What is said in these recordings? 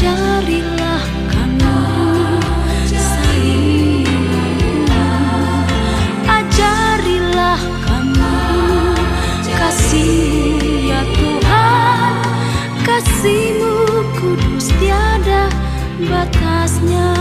Ajarilah kami saling mengenal. Ajarilah kami kasih ya Tuhan. Kasih-Mu kudus tiada batasnya.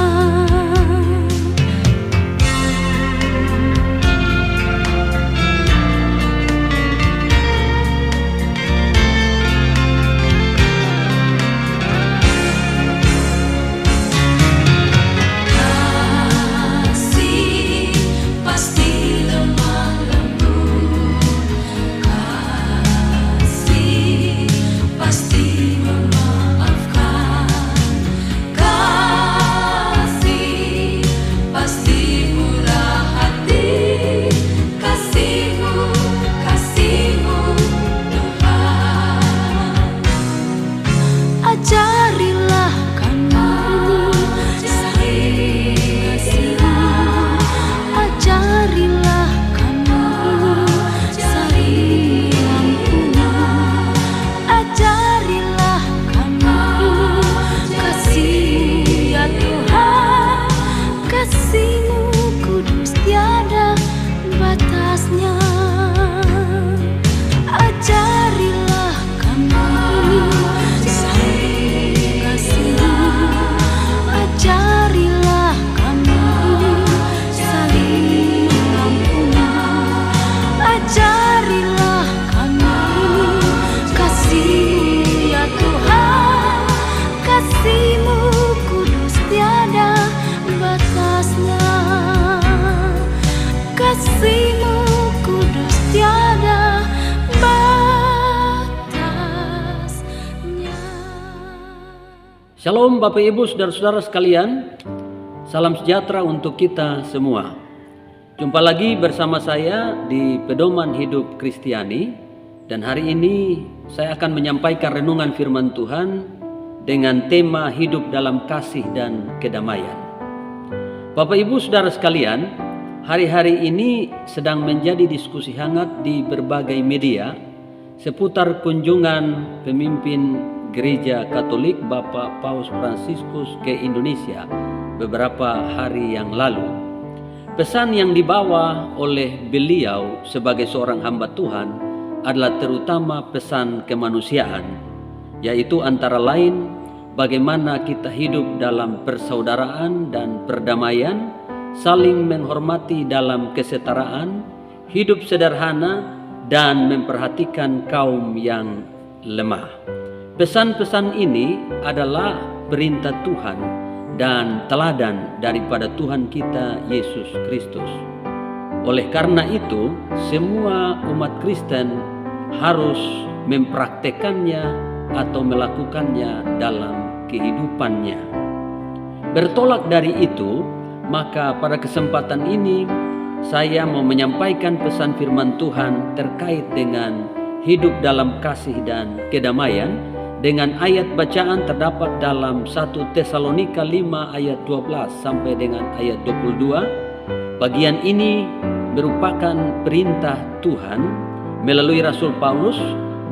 Ajarilah kami saling mengenal. Ajarilah kami saling mengampuni. Ajarilah kami kasih ya Tuhan. Kasih-Mu kudus tiada batasnya. Ajarilah kami ajarilah kami saling mengampuni. Ajarilah kami kasih ya Tuhan. Kasih-Mu kudus tiada batasnya. Kasih-Mu kudus tiada batasnya. Shalom Bapak Ibu Saudara-saudara sekalian, salam sejahtera untuk kita semua. Jumpa lagi bersama saya di Pedoman Hidup Kristiani. Dan hari ini saya akan menyampaikan renungan firman Tuhan dengan tema hidup dalam kasih dan kedamaian. Bapak Ibu Saudara sekalian, hari-hari ini sedang menjadi diskusi hangat di berbagai media seputar kunjungan pemimpin Gereja Katolik Bapak Paus Fransiskus ke Indonesia beberapa hari yang lalu. Pesan yang dibawa oleh beliau sebagai seorang hamba Tuhan adalah terutama pesan kemanusiaan, yaitu antara lain bagaimana kita hidup dalam persaudaraan dan perdamaian, saling menghormati dalam kesetaraan, hidup sederhana, dan memperhatikan kaum yang lemah. Pesan-pesan ini adalah perintah Tuhan dan teladan daripada Tuhan kita Yesus Kristus. Oleh karena itu, semua umat Kristen harus mempraktekannya atau melakukannya dalam kehidupannya. Bertolak dari itu, maka pada kesempatan ini saya mau menyampaikan pesan firman Tuhan terkait dengan hidup dalam kasih dan kedamaian dengan ayat bacaan terdapat dalam 1 Tesalonika 5 ayat 12 sampai dengan ayat 22. Bagian ini merupakan perintah Tuhan melalui Rasul Paulus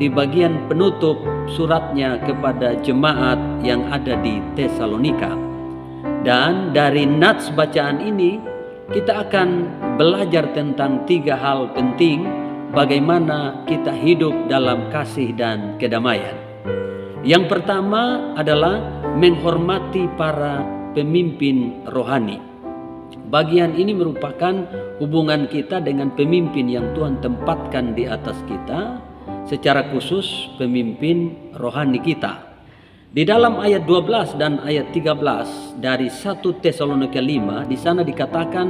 di bagian penutup suratnya kepada jemaat yang ada di Tesalonika. Dan dari nats bacaan ini kita akan belajar tentang 3 hal penting bagaimana kita hidup dalam kasih dan kedamaian. Yang pertama adalah menghormati para pemimpin rohani. Bagian ini merupakan hubungan kita dengan pemimpin yang Tuhan tempatkan di atas kita, secara khusus pemimpin rohani kita. Di dalam ayat 12 dan ayat 13 dari 1 Tesalonika 5, di sana dikatakan,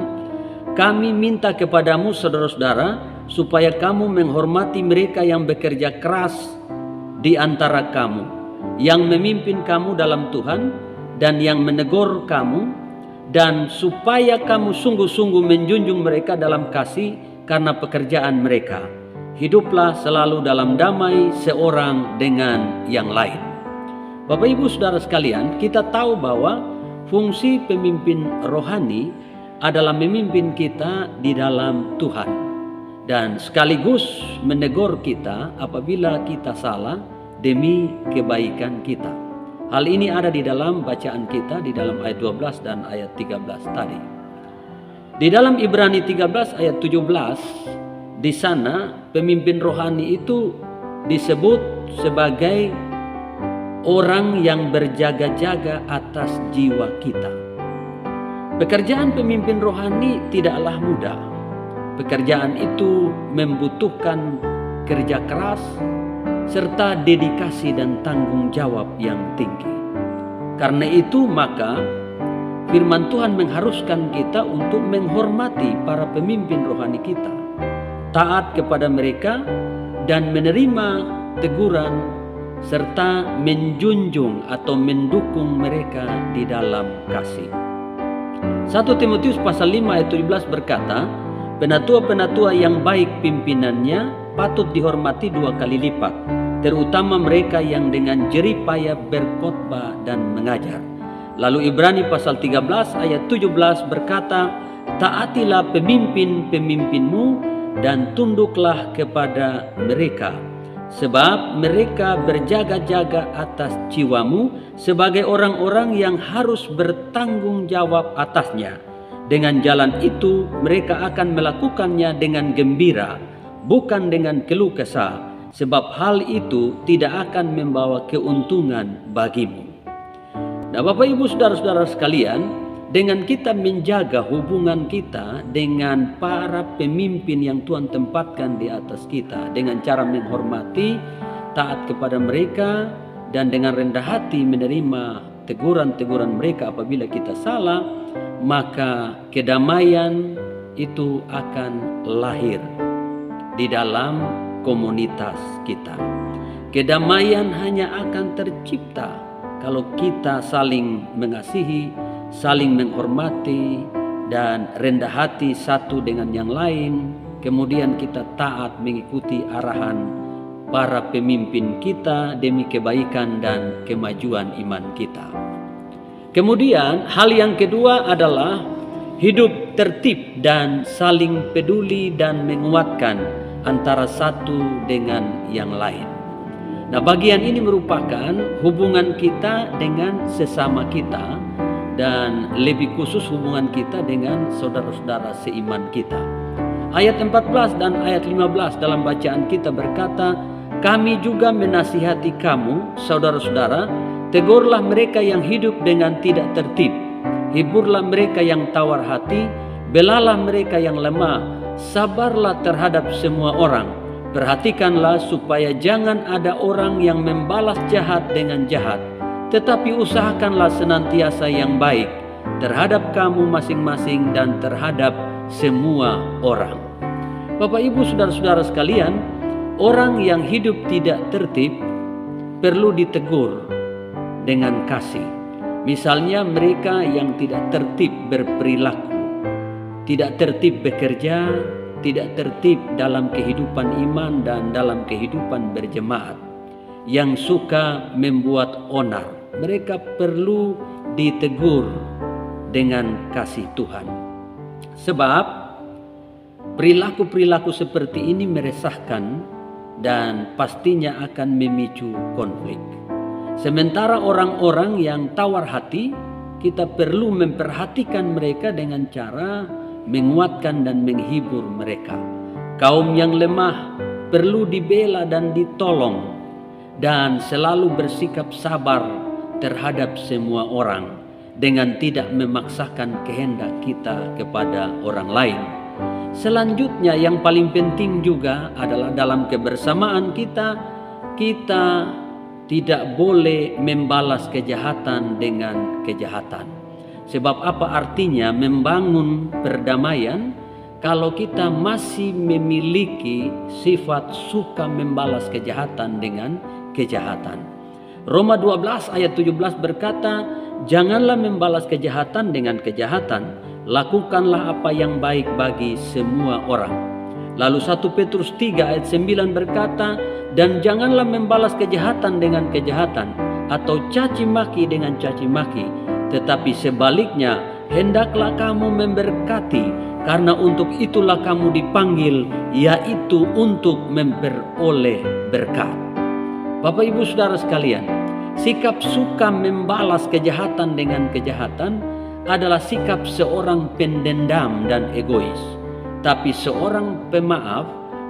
kami minta kepadamu saudara-saudara supaya kamu menghormati mereka yang bekerja keras di antara kamu, yang memimpin kamu dalam Tuhan dan yang menegur kamu, dan supaya kamu sungguh-sungguh menjunjung mereka dalam kasih karena pekerjaan mereka. Hiduplah selalu dalam damai seorang dengan yang lain. Bapak Ibu Saudara sekalian, kita tahu bahwa fungsi pemimpin rohani adalah memimpin kita di dalam Tuhan dan sekaligus menegur kita apabila kita salah demi kebaikan kita. Hal ini ada di dalam bacaan kita di dalam ayat 12 dan ayat 13 tadi. Di dalam Ibrani 13 ayat 17, di sana pemimpin rohani itu disebut sebagai orang yang berjaga-jaga atas jiwa kita. Pekerjaan pemimpin rohani tidaklah mudah. Pekerjaan itu membutuhkan kerja keras serta dedikasi dan tanggung jawab yang tinggi. Karena itu maka firman Tuhan mengharuskan kita untuk menghormati para pemimpin rohani kita, taat kepada mereka dan menerima teguran serta menjunjung atau mendukung mereka di dalam kasih. 1 Timotius pasal 5 ayat 17 berkata, penatua-penatua yang baik pimpinannya patut dihormati 2 kali lipat, terutama mereka yang dengan jerih payah berkhotbah dan mengajar. Lalu Ibrani pasal 13 ayat 17 berkata, taatilah pemimpin-pemimpinmu dan tunduklah kepada mereka, sebab mereka berjaga-jaga atas jiwamu sebagai orang-orang yang harus bertanggung jawab atasnya. Dengan jalan itu mereka akan melakukannya dengan gembira, bukan dengan keluh kesah, sebab hal itu tidak akan membawa keuntungan bagimu. Nah, Bapak Ibu saudara-saudara sekalian, dengan kita menjaga hubungan kita dengan para pemimpin yang Tuhan tempatkan di atas kita, dengan cara menghormati, taat kepada mereka, dan dengan rendah hati menerima teguran-teguran mereka apabila kita salah, maka kedamaian itu akan lahir di dalam komunitas kita. Kedamaian hanya akan tercipta kalau kita saling mengasihi, saling menghormati, dan rendah hati satu dengan yang lain. Kemudian kita taat mengikuti arahan para pemimpin kita demi kebaikan dan kemajuan iman kita. Kemudian hal yang kedua adalah hidup tertib dan saling peduli dan menguatkan antara satu dengan yang lain. Nah, bagian ini merupakan hubungan kita dengan sesama kita dan lebih khusus hubungan kita dengan saudara-saudara seiman kita. Ayat 14 dan ayat 15 dalam bacaan kita berkata, kami juga menasihati kamu, saudara-saudara, tegurlah mereka yang hidup dengan tidak tertib, hiburlah mereka yang tawar hati, belalah mereka yang lemah, sabarlah terhadap semua orang. Perhatikanlah supaya jangan ada orang yang membalas jahat dengan jahat, tetapi usahakanlah senantiasa yang baik terhadap kamu masing-masing dan terhadap semua orang. Bapak Ibu saudara-saudara sekalian, orang yang hidup tidak tertib perlu ditegur dengan kasih. Misalnya mereka yang tidak tertib berperilaku, tidak tertib bekerja, tidak tertib dalam kehidupan iman dan dalam kehidupan berjemaat, yang suka membuat onar, mereka perlu ditegur dengan kasih Tuhan. Sebab perilaku-perilaku seperti ini meresahkan dan pastinya akan memicu konflik. Sementara orang-orang yang tawar hati, kita perlu memperhatikan mereka dengan cara menguatkan dan menghibur mereka. Kaum yang lemah perlu dibela dan ditolong, dan selalu bersikap sabar terhadap semua orang dengan tidak memaksakan kehendak kita kepada orang lain. Selanjutnya yang paling penting juga adalah dalam kebersamaan kita tidak boleh membalas kejahatan dengan kejahatan. Sebab apa artinya membangun perdamaian kalau kita masih memiliki sifat suka membalas kejahatan dengan kejahatan? Roma 12 ayat 17 berkata, janganlah membalas kejahatan dengan kejahatan, lakukanlah apa yang baik bagi semua orang. Lalu 1 Petrus 3 ayat 9 berkata, dan janganlah membalas kejahatan dengan kejahatan atau caci maki dengan caci maki, tetapi sebaliknya hendaklah kamu memberkati, karena untuk itulah kamu dipanggil, yaitu untuk memperoleh berkat. Bapak Ibu saudara sekalian, Sikap suka membalas kejahatan dengan kejahatan adalah sikap seorang pendendam dan egois. Tapi seorang pemaaf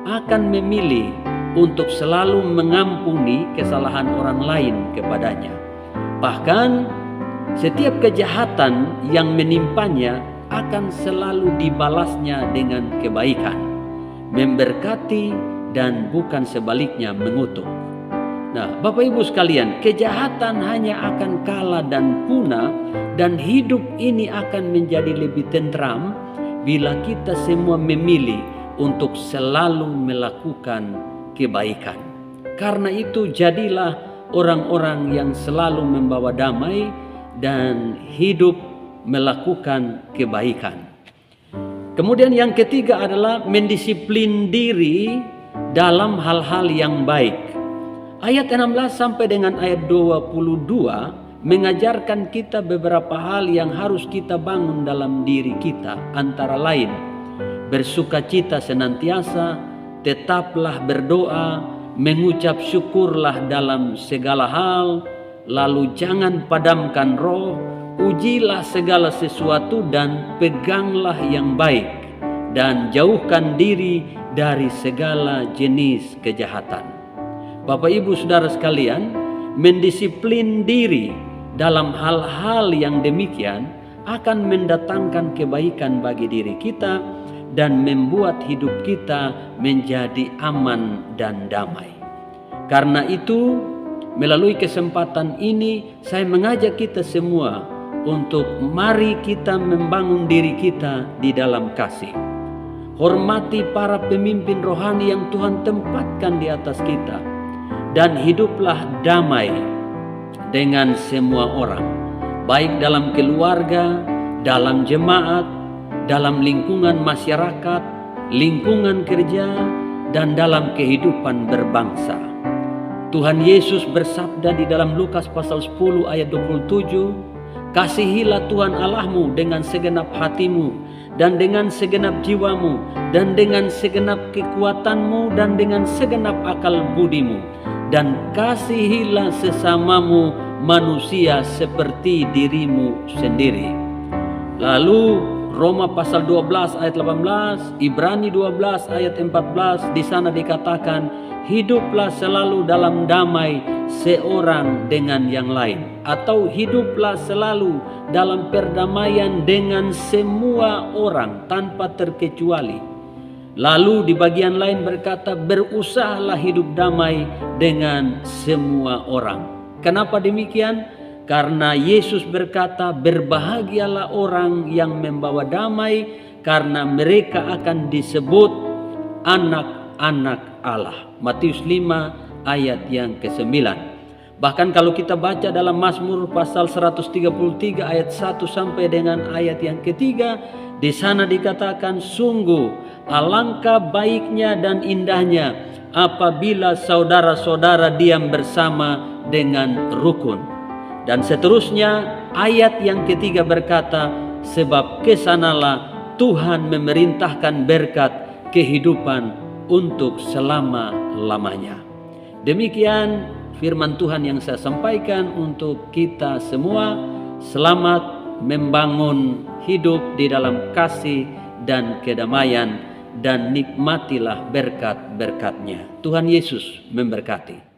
akan memilih untuk selalu mengampuni kesalahan orang lain kepadanya. Bahkan setiap kejahatan yang menimpanya akan selalu dibalasnya dengan kebaikan, memberkati dan bukan sebaliknya mengutuk. Nah, Bapak Ibu sekalian, kejahatan hanya akan kalah dan punah, dan hidup ini akan menjadi lebih tentram bila kita semua memilih untuk selalu melakukan kebaikan. Karena itu jadilah orang-orang yang selalu membawa damai dan hidup melakukan kebaikan. Kemudian yang ketiga adalah mendisiplin diri dalam hal-hal yang baik. Ayat 16 sampai dengan ayat 22 mengajarkan kita beberapa hal yang harus kita bangun dalam diri kita, antara lain bersukacita senantiasa, tetaplah berdoa, mengucap syukurlah dalam segala hal, lalu jangan padamkan roh, ujilah segala sesuatu dan peganglah yang baik, dan jauhkan diri dari segala jenis kejahatan. Bapak Ibu Saudara sekalian, mendisiplin diri dalam hal-hal yang demikian akan mendatangkan kebaikan bagi diri kita dan membuat hidup kita menjadi aman dan damai. Karena itu, melalui kesempatan ini saya mengajak kita semua untuk mari kita membangun diri kita di dalam kasih. Hormati para pemimpin rohani yang Tuhan tempatkan di atas kita, dan hiduplah damai dengan semua orang, baik dalam keluarga, dalam jemaat, dalam lingkungan masyarakat, lingkungan kerja, dan dalam kehidupan berbangsa. Tuhan Yesus bersabda di dalam Lukas pasal 10 ayat 27, "Kasihilah Tuhan Allahmu dengan segenap hatimu, dan dengan segenap jiwamu, dan dengan segenap kekuatanmu, dan dengan segenap akal budimu, dan kasihilah sesamamu manusia seperti dirimu sendiri." Lalu Roma pasal 12 ayat 18, Ibrani 12 ayat 14, di sana dikatakan, "Hiduplah selalu dalam damai seorang dengan yang lain," atau "Hiduplah selalu dalam perdamaian dengan semua orang tanpa terkecuali." Lalu di bagian lain berkata, "Berusahalah hidup damai dengan semua orang." Kenapa demikian? Karena Yesus berkata, "Berbahagialah orang yang membawa damai, karena mereka akan disebut anak-anak Allah." Matius 5 ayat yang ke-9. Bahkan kalau kita baca dalam Mazmur pasal 133 ayat 1 sampai dengan ayat yang ketiga, di sana dikatakan, "Sungguh alangkah baiknya dan indahnya apabila saudara-saudara diam bersama dengan rukun." Dan seterusnya ayat yang ketiga berkata, "Sebab kesanalah Tuhan memerintahkan berkat kehidupan untuk selama-lamanya." Demikian firman Tuhan yang saya sampaikan untuk kita semua. Selamat membangun hidup di dalam kasih dan kedamaian, dan nikmatilah berkat-berkat-Nya. Tuhan Yesus memberkati.